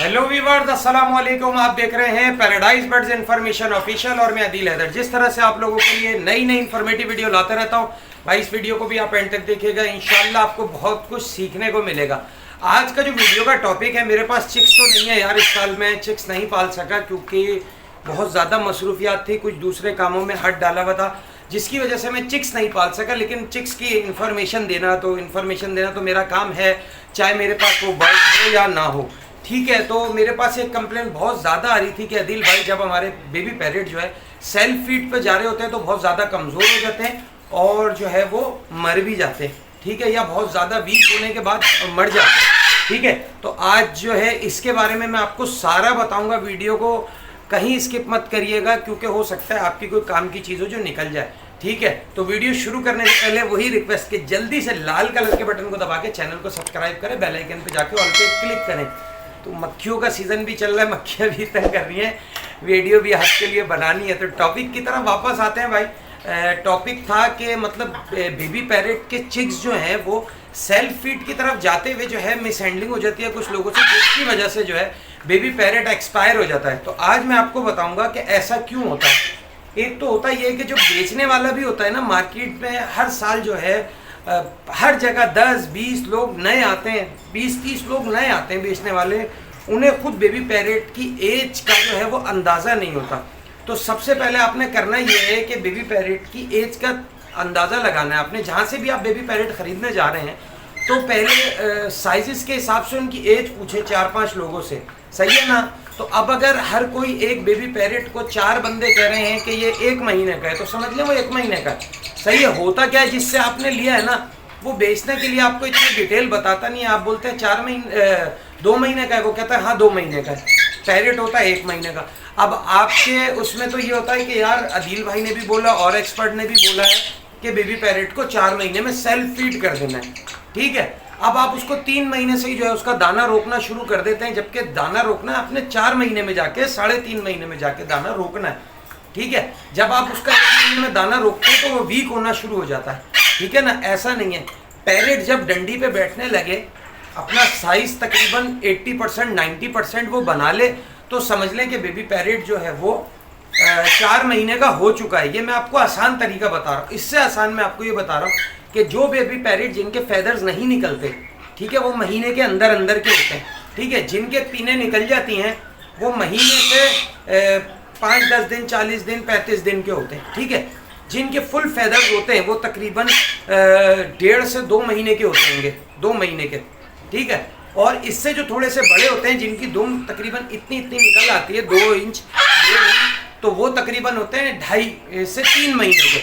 Hello viewers, अस्सलाम वालेकुम। आप देख रहे हैं पैराडाइज बर्ड्स इन्फॉर्मेशन ऑफिशियल और मैं अदील हैदर। जिस तरह से आप लोगों के लिए नई नई इन्फॉर्मेटिव वीडियो लाता रहता हूं भाई, इस वीडियो को भी आप एंड तक देखिएगा। इंशाल्लाह आपको बहुत कुछ सीखने को मिलेगा। आज का जो वीडियो का टॉपिक है, मेरे पास चिक्स तो नहीं है यार, इस साल मैं चिक्स नहीं पाल सका क्योंकि बहुत ज़्यादा मसरूफियात थी, कुछ दूसरे कामों में हाथ डाला हुआ था, जिसकी वजह से मैं चिक्स नहीं पाल सका। लेकिन चिक्स की इन्फॉर्मेशन देना तो मेरा काम है, चाहे मेरे पास वो बर्ड हो या ना हो। ठीक है, तो मेरे पास एक कंप्लेंट बहुत ज़्यादा आ रही थी कि अदिल भाई, जब हमारे बेबी पैरेट जो है सेल्फ फीड पे जा रहे होते हैं तो बहुत ज़्यादा कमज़ोर हो जाते हैं और जो है वो मर भी जाते हैं। ठीक है, या बहुत ज़्यादा वीक होने के बाद मर जाते हैं। ठीक है, तो आज जो है इसके बारे में मैं आपको सारा बताऊंगा। वीडियो को कहीं स्किप मत करिएगा क्योंकि हो सकता है आपकी कोई काम की चीज़ हो जो निकल जाए। ठीक है, तो वीडियो शुरू करने से पहले वही रिक्वेस्ट कि जल्दी से लाल कलर के बटन को दबा के चैनल को सब्सक्राइब करें, बेल आइकन पे जाके ऑल पे क्लिक करें। तो मक्खियों का सीज़न भी चल रहा है, मक्खियाँ भी तंग कर रही हैं, वीडियो भी आज के लिए बनानी है। तो टॉपिक की तरफ वापस आते हैं भाई। टॉपिक था कि मतलब बेबी पैरेट के चिक्स जो हैं वो सेल्फ फीड की तरफ जाते हुए जो है मिस हैंडलिंग हो जाती है कुछ लोगों से, जिसकी वजह से जो है बेबी पैरेट एक्सपायर हो जाता है। तो आज मैं आपको बताऊंगा कि ऐसा क्यों होता है। एक तो होता ये है कि जो बेचने वाला भी होता है ना, मार्केट में हर साल जो है हर जगह 10-20 लोग नए आते हैं, 20-30 लोग नए आते हैं बेचने वाले। उन्हें खुद बेबी पैरेट की एज का जो है वो अंदाज़ा नहीं होता। तो सबसे पहले आपने करना ये है कि बेबी पैरेट की एज का अंदाज़ा लगाना है। आपने जहाँ से भी आप बेबी पैरेट ख़रीदने जा रहे हैं तो पहले साइज़ के हिसाब से उनकी एज पूछे 4-5 लोगों से, सही है ना। तो अब अगर हर कोई एक बेबी पैरेट को 4 बंदे कह रहे हैं कि ये 1 महीने का है, तो समझ लें वो 1 महीने का है। सही है, होता क्या है, जिससे आपने लिया है ना वो बेचने के लिए आपको इतनी डिटेल बताता नहीं है। आप बोलते हैं 2 महीने का है, वो कहता है हाँ 2 महीने का है। पैरेट होता है 1 महीने का। अब आपके उसमें तो ये होता है कि यार अदील भाई ने भी बोला और एक्सपर्ट ने भी बोला है कि बेबी पैरेट को 4 महीने में सेल्फ फीड कर देना है। ठीक है, अब आप उसको 3 महीने से ही जो है उसका दाना रोकना शुरू कर देते हैं, जबकि दाना रोकना है आपने 4 महीने में जाके, 3.5 महीने में जाके दाना रोकना है। ठीक है, जब आप उसका 1 महीने में दाना रोकते हैं तो वो वीक होना शुरू हो जाता है। ठीक है ना, ऐसा नहीं है। पैरेट जब डंडी पे बैठने लगे, अपना साइज तकरीबन 80% 90% वो बना ले, तो समझ लें कि बेबी पैरेट जो है वो 4 महीने का हो चुका है। ये मैं आपको आसान तरीका बता रहा हूँ। इससे आसान मैं आपको ये बता रहा हूँ कि जो बेबी पैरेट जिनके फैदर्स नहीं निकलते, ठीक है, वो महीने के अंदर अंदर के होते हैं। ठीक है, जिनके पीने निकल जाती हैं वो महीने से 5-10 दिन, 40 दिन, 35 दिन के होते हैं। ठीक है, जिनके फुल फैदर्स होते हैं वो तकरीबन 1.5 से 2 महीने के होते होंगे, 2 महीने के। ठीक है, और इससे जो थोड़े से बड़े होते हैं, जिनकी दुम तकरीबन इतनी निकल आती है 2 इंच, तो वो तकरीबन होते हैं 2.5 से 3 महीने के।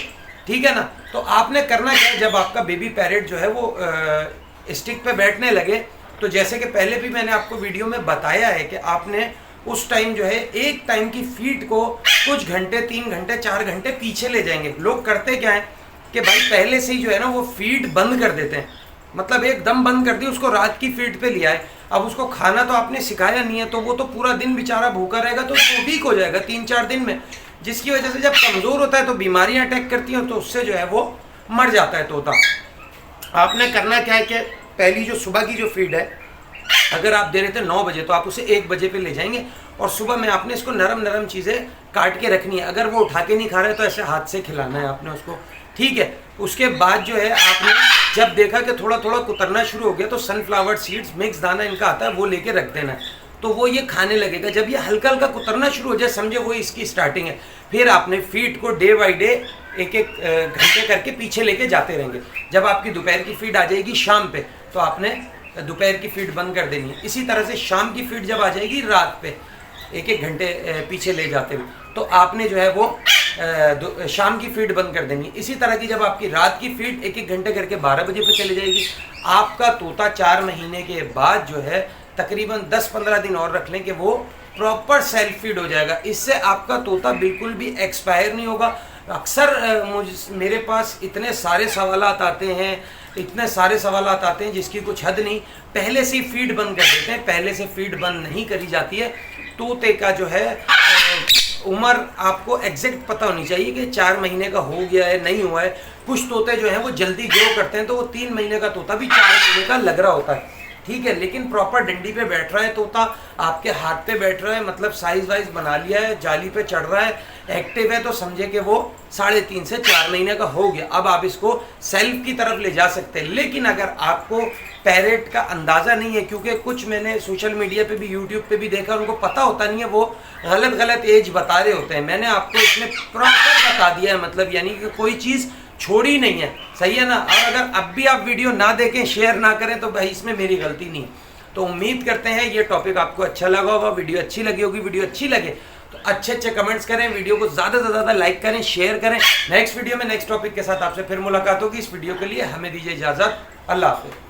ठीक है ना, तो आपने करना क्या है, जब आपका बेबी पैरेट जो है वो स्टिक पे बैठने लगे, तो जैसे कि पहले भी मैंने आपको वीडियो में बताया है कि आपने उस टाइम जो है एक टाइम की फीड को कुछ घंटे, 3 घंटे, 4 घंटे पीछे ले जाएंगे। लोग करते क्या है कि भाई पहले से ही जो है ना वो फीड बंद कर देते हैं, मतलब एकदम बंद कर दी, उसको रात की फीड पे लिया है। अब उसको खाना तो आपने सिखाया नहीं है, तो वो तो पूरा दिन बेचारा भूखा रहेगा, तो वो वीक हो जाएगा 3-4 दिन में, जिसकी वजह से जब कमज़ोर होता है तो बीमारियां अटैक करती हैं, तो उससे जो है वो मर जाता है तोता। आपने करना क्या है कि पहली जो सुबह की जो फीड है, अगर आप दे रहे थे 9 बजे, तो आप उसे 1 बजे पे ले जाएंगे और सुबह में आपने इसको नरम नरम चीज़ें काट के रखनी है। अगर वो उठा के नहीं खा रहे तो ऐसे हाथ से खिलाना है आपने उसको। ठीक है, उसके बाद जो है आपने जब देखा कि थोड़ा थोड़ा कुतरना शुरू हो गया, तो सनफ्लावर सीड्स मिक्स दाना इनका आता है, वो लेके रख देना है, तो वो ये खाने लगेगा। जब ये हल्का हल्का कुतरना शुरू हो जाए, समझे वो इसकी स्टार्टिंग है। फिर आपने फीड को डे बाई डे 1-1 घंटे करके पीछे लेके जाते रहेंगे। जब आपकी दोपहर की फीड आ जाएगी शाम पे, तो आपने दोपहर की फीड बंद कर देनी है। इसी तरह से शाम की फीड जब आ जाएगी रात पे 1-1 घंटे पीछे ले जाते हुए, तो आपने जो है वो शाम की फीड बंद कर देनी है। इसी तरह की जब आपकी रात की फीड 1-1 घंटे करके 12 बजे पे चली जाएगी, आपका तोता 4 महीने के बाद जो है तकरीबन 10-15 दिन और रख लें कि वो प्रॉपर सेल्फ फीड हो जाएगा। इससे आपका तोता बिल्कुल भी एक्सपायर नहीं होगा। अक्सर मेरे पास इतने सारे सवालात आते हैं जिसकी कुछ हद नहीं। पहले से ही फीड बंद कर देते हैं, पहले से फीड बंद नहीं करी जाती है। तोते का जो है उम्र आपको एग्जैक्ट पता होनी चाहिए कि 4 महीने का हो गया है, नहीं हुआ है। कुछ तोते जो हैं वो जल्दी ग्रो करते हैं, तो वो 3 महीने का तोता भी 4 महीने का लग रहा होता है। ठीक है, लेकिन प्रॉपर डंडी पे बैठ रहा है तोता, आपके हाथ पे बैठ रहा है, मतलब साइज वाइज बना लिया है, जाली पे चढ़ रहा है, एक्टिव है, तो समझे कि वो 3.5 से 4 महीने का हो गया। अब आप इसको सेल्फ की तरफ ले जा सकते हैं। लेकिन अगर आपको पैरेट का अंदाज़ा नहीं है, क्योंकि कुछ मैंने सोशल मीडिया पे भी यूट्यूब पे भी देखा, उनको पता होता नहीं है, वो गलत गलत एज बता रहे होते हैं। मैंने आपको इसमें प्रॉपर बता दिया है, मतलब यानी कि कोई चीज़ छोड़ी नहीं है, सही है ना। और अगर अब भी आप वीडियो ना देखें, शेयर ना करें, तो भाई इसमें मेरी गलती नहीं। तो उम्मीद करते हैं ये टॉपिक आपको अच्छा लगा होगा, वीडियो अच्छी लगी होगी। वीडियो अच्छी लगे तो अच्छे अच्छे कमेंट्स करें, वीडियो को ज़्यादा से ज़्यादा लाइक करें, शेयर करें। नेक्स्ट वीडियो में नेक्स्ट टॉपिक के साथ आपसे फिर मुलाकात होगी। इस वीडियो के लिए हमें दीजिए इजाज़त। अल्लाह हाफ़िज़।